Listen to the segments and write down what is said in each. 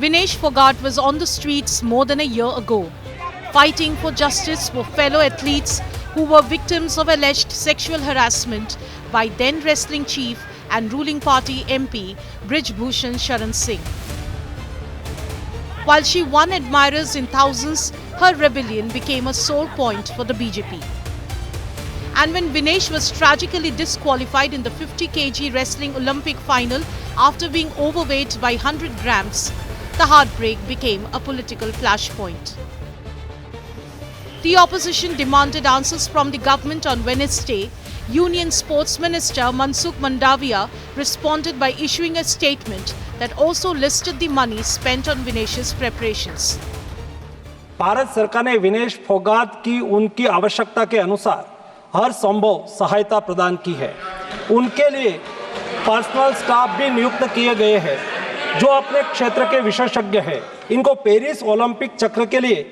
Vinesh Fogart was on the streets more than a year ago, fighting for justice for fellow athletes who were victims of alleged sexual harassment by then wrestling chief and ruling party MP Brij Bhushan Sharan Singh. While she won admirers in thousands, her rebellion became a sore point for the BJP. And when Vinesh was tragically disqualified in the 50 kg wrestling Olympic final after being overweight by 100 grams, the heartbreak became a political flashpoint. The opposition demanded answers from the government on Wednesday. Union Sports Minister Mansukh Mandavia responded by issuing a statement that also listed the money spent on Vinesh's preparations. Bharat सरकार ने विनेश फोगाट की उनकी आवश्यकता के अनुसार हर संभव सहायता प्रदान की है। उनके लिए पर्सनल स्टाफ भी नियुक्त किए गए हैं जो अपने क्षेत्र के विशेषज्ञ हैं। इनको पेरिस ओलंपिक चक्र के लिए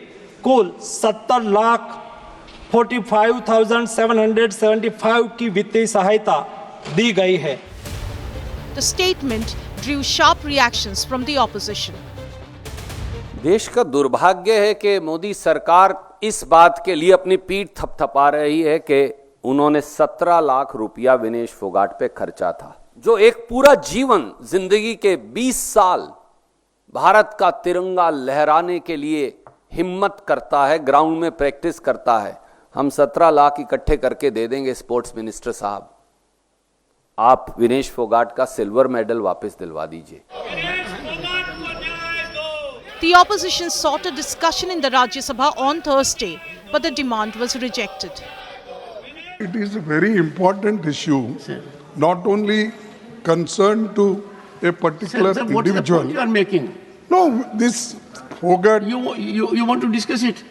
कुल 70,45,775 की वित्तीय सहायता दी गई है। The statement drew sharp reactions from the opposition. देश का दुर्भाग्य है कि मोदी सरकार इस बात के लिए अपनी पीठ थपथपा रही है कि उन्होंने 17 लाख रुपया विनेश फोगाट पे खर्चा था, जो एक पूरा जीवन, जिंदगी के 20 साल भारत का तिरंगा लहराने के लिए हिम्मत करता है, ग्राउंड में प्रैक्टिस करता है। हम 17 लाख इकट्ठे करके दे देंगे स्पोर्ट्स मिनिस्टर साहब, आप विनेश फोगाट का सिल्वर मेडल वापस दिलवा दीजिए। The opposition sought a discussion in the Rajya Sabha on Thursday, but the demand was rejected. It is a very important issue, not only concerned to a particular sir, individual. What is the point you are making? No, this Fogart You want to discuss it?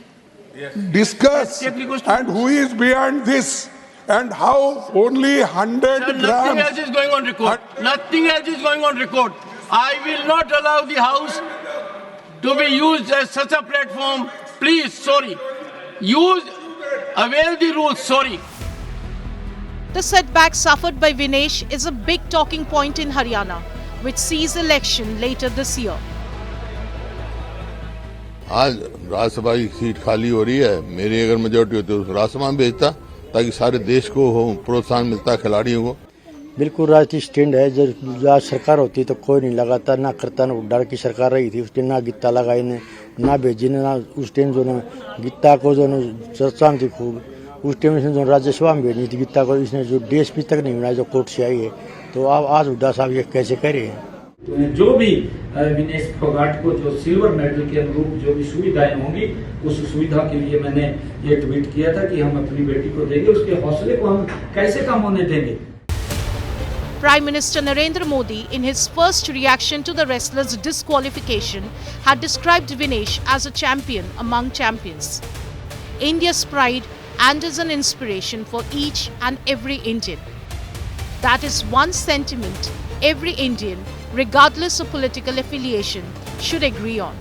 discuss and who is behind this and how only 100 Sir, grams. nothing else is going on record. Nothing else is going on record. I will not allow the House to be used as such a platform. Please, sorry. Avail the rules, sorry. The setback suffered by Vinesh is a big talking point in Haryana, which sees election later this year. आज राज्यसभा की seat खाली हो रही है, मेरी अगर majority होती तो राज्यसभा में भेजता ताकि सारे देश को प्रोत्साहन मिलता खिलाड़ियों को। बिल्कुल राजनीतिक स्टैंड है। जब आज सरकार होती तो कोई नहीं लगाता, ना करता, ना डर की सरकार रही थी, उसने ना गीता लगाई ने, ना भेजी ने, ना उस टाइम जो ने गीता को जो चर्चा थी खूब, उस टाइम जो राज्यसभा में भेजनी थी गीता को, इसने जो देश भी तक नहीं बनाया जो कोर्ट से आई है, तो अब आज हुड्डा साहब ये कैसे करे। जो भी विनेश फोगाट को जो सिल्वर मेडल के अनुरूप जो भी सुविधाएं होंगी, उस सुविधा के लिए मैंने ये ट्वीट किया था कि हम अपनी बेटी को देंगे, उसके हौसले को हम कैसे कम होने देंगे। Prime Minister Narendra Modi, in his first reaction to the wrestler's disqualification, had described Vinesh as a champion among champions, India's pride, and as an inspiration for each and every Indian. That is one sentiment every Indian, regardless of political affiliation, should agree on.